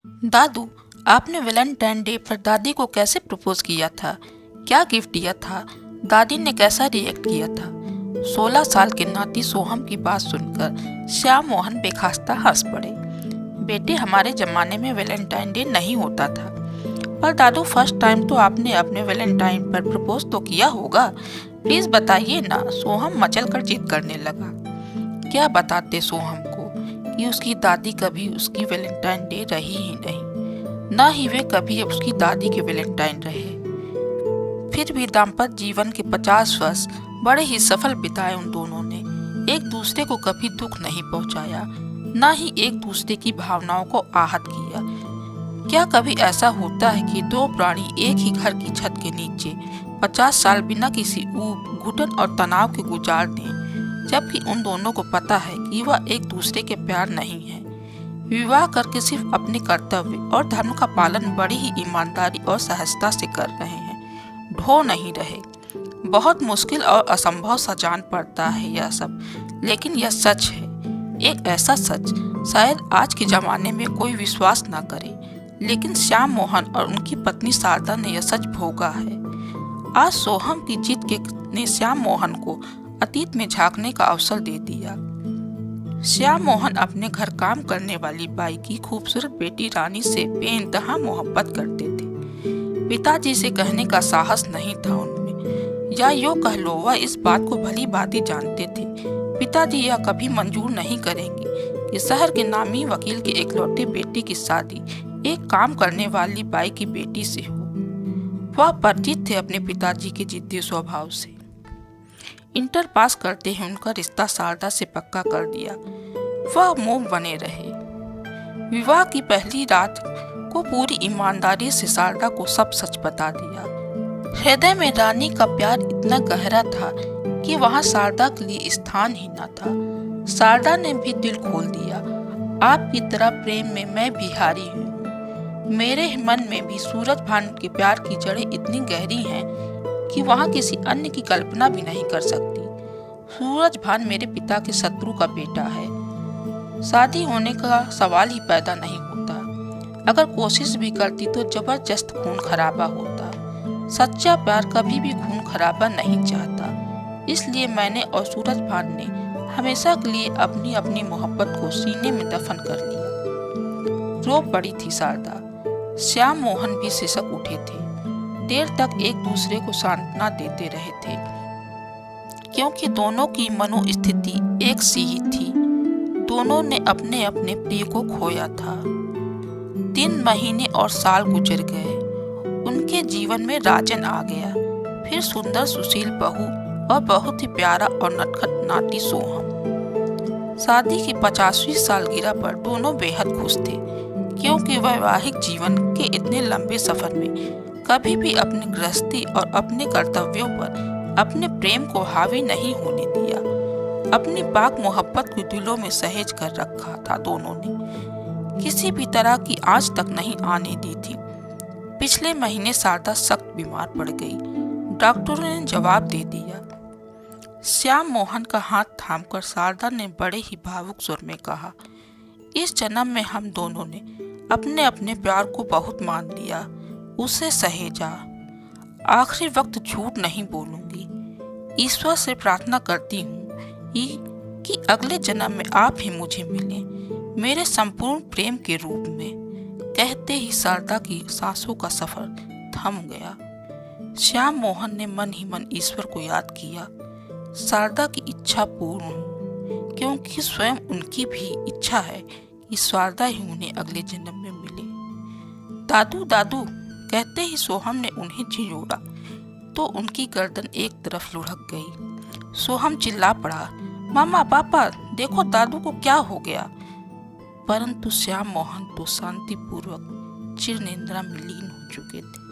दादू, आपने Valentine day पर दादी को कैसे प्रपोज किया था? क्या गिफ्ट दिया था? दादी ने कैसा रिएक्ट किया था? 16 साल के नाती सोहम की बात सुनकर श्याम मोहन बेखास्ता हंस पड़े। बेटे, हमारे जमाने में वैलेंटाइन डे नहीं होता था। पर दादू, फर्स्ट टाइम तो आपने अपने वैलेंटाइन पर प्रपोज तो किया होगा। प्लीज बताइए ना। सोहम मचल कर जिद करने लगा। क्या बताते सोहम को कि उसकी दादी कभी उसकी वैलेंटाइन डे रही ही नहीं, ना ही वे कभी उसकी दादी के वैलेंटाइन रहे। फिर भी दाम्पत्य जीवन के 50 वर्ष बड़े ही सफल बिताए उन दोनों ने। एक दूसरे को कभी दुख नहीं पहुंचाया, ना ही एक दूसरे की भावनाओं को आहत किया। क्या कभी ऐसा होता है कि दो प्राणी एक ही घर की छत के नीचे 50 साल बिना किसी ऊब, घुटन और तनाव के गुजार दें, जबकि उन दोनों को पता है कि वह एक दूसरे के प्यार नहीं है। विवाह करके सिर्फ अपने कर्तव्य और धर्म का पालन बड़ी ही ईमानदारी और सहजता से कर रहे हैं, ढो नहीं रहे। बहुत मुश्किल और असंभव सा जान पड़ता है यह सब, लेकिन यह सच है। एक ऐसा सच शायद आज के जमाने में कोई विश्वास ना करे, लेकिन श्याम मोहन और उनकी पत्नी शारदा ने यह सच भोगा है। आज सोहम की जीत ने श्याम मोहन को अतीत में झांकने का अवसर दे दिया। श्याम मोहन अपने घर काम करने वाली बाई की खूबसूरत बेटी रानी से बेइंतहा मोहब्बत करते थे। पिताजी से कहने का साहस नहीं था उनमें, या यूं कह लो वह इस बात को भली भांति जानते थे। पिताजी यह कभी मंजूर नहीं करेंगे कि शहर के नामी वकील के इकलौते बेटे की शादी एक काम करने वाली बाई की बेटी से हो। वह परिचित थे अपने पिताजी के जिद्दी स्वभाव से। इंटर पास करते ही उनका रिश्ता शारदा से पक्का कर दिया। वह मोह बने रहे। विवाह की पहली रात को पूरी ईमानदारी से शारदा को सब सच बता दिया। हृदय में रानी का प्यार इतना गहरा था कि वहां शारदा के लिए स्थान ही न था। शारदा ने भी दिल खोल दिया। आपकी तरह प्रेम में मैं भी हारी हूँ। मेरे मन में भी सूरज भान के प्यार की जड़ें इतनी गहरी हैं कि वहाँ किसी अन्य की कल्पना भी नहीं कर सकती। सूरज भान मेरे पिता के शत्रु का बेटा है। शादी होने का सवाल ही पैदा नहीं होता। अगर कोशिश भी करती तो जबरदस्त खून खराबा होता। सच्चा प्यार कभी भी खून खराबा नहीं चाहता। इसलिए मैंने और सूरज भान ने हमेशा के लिए अपनी अपनी मोहब्बत को सीने में दफन कर लिया। रो पड़ी थी शारदा। श्याम मोहन भी सिसक उठे थे। देर तक एक दूसरे को सांत्वना देते रहे थे, क्योंकि दोनों की मनोस्थिति एक सी ही थी। दोनों ने अपने अपने प्रिय को खोया था। 3 महीने और साल गुजर गए। उनके जीवन में राजन आ गया, फिर सुंदर सुशील बहू और बहुत ही प्यारा और नटखट नाती सोहम। शादी की 50वीं सालगिरह पर दोनों बेहद खुश थे, क्योंकि वैवाहिक जीवन के इतने लंबे सफर में कभी भी अपनी गृहस्थी और अपने कर्तव्यों पर अपने प्रेम को हावी नहीं होने दिया। अपनी पाक मोहब्बत को दिलों में सहेज कर रखा था दोनों ने। किसी भी तरह की आंच तक नहीं आने दी थी। पिछले महीने शारदा सख्त बीमार पड़ गई। डॉक्टरों ने जवाब दे दिया। श्याम मोहन का हाथ थामकर शारदा ने बड़े ही भावुक स्वर में कहा, इस जन्म में हम दोनों ने अपने अपने प्यार को बहुत मान लिया, उसे सहेजा। आखिरी वक्त झूठ नहीं बोलूंगी। ईश्वर से प्रार्थना करती हूँ कि अगले जन्म में आप ही मुझे मिलें, मेरे संपूर्ण प्रेम के रूप में। कहते ही शारदा की सांसों का सफर थम गया। श्याम मोहन ने मन ही मन ईश्वर को याद किया। शारदा की इच्छा पूर्ण हो, क्योंकि स्वयं उनकी भी इच्छा है कि शारदा ही उन्हें अगले जन्म में मिले। दादू दादू कहते ही सोहम ने उन्हें झिझोड़ा तो उनकी गर्दन एक तरफ लुढ़क गई। सोहम चिल्ला पड़ा, मामा पापा देखो दादू को क्या हो गया। परंतु श्याम मोहन तो शांतिपूर्वक चिरनिद्रा में लीन हो चुके थे।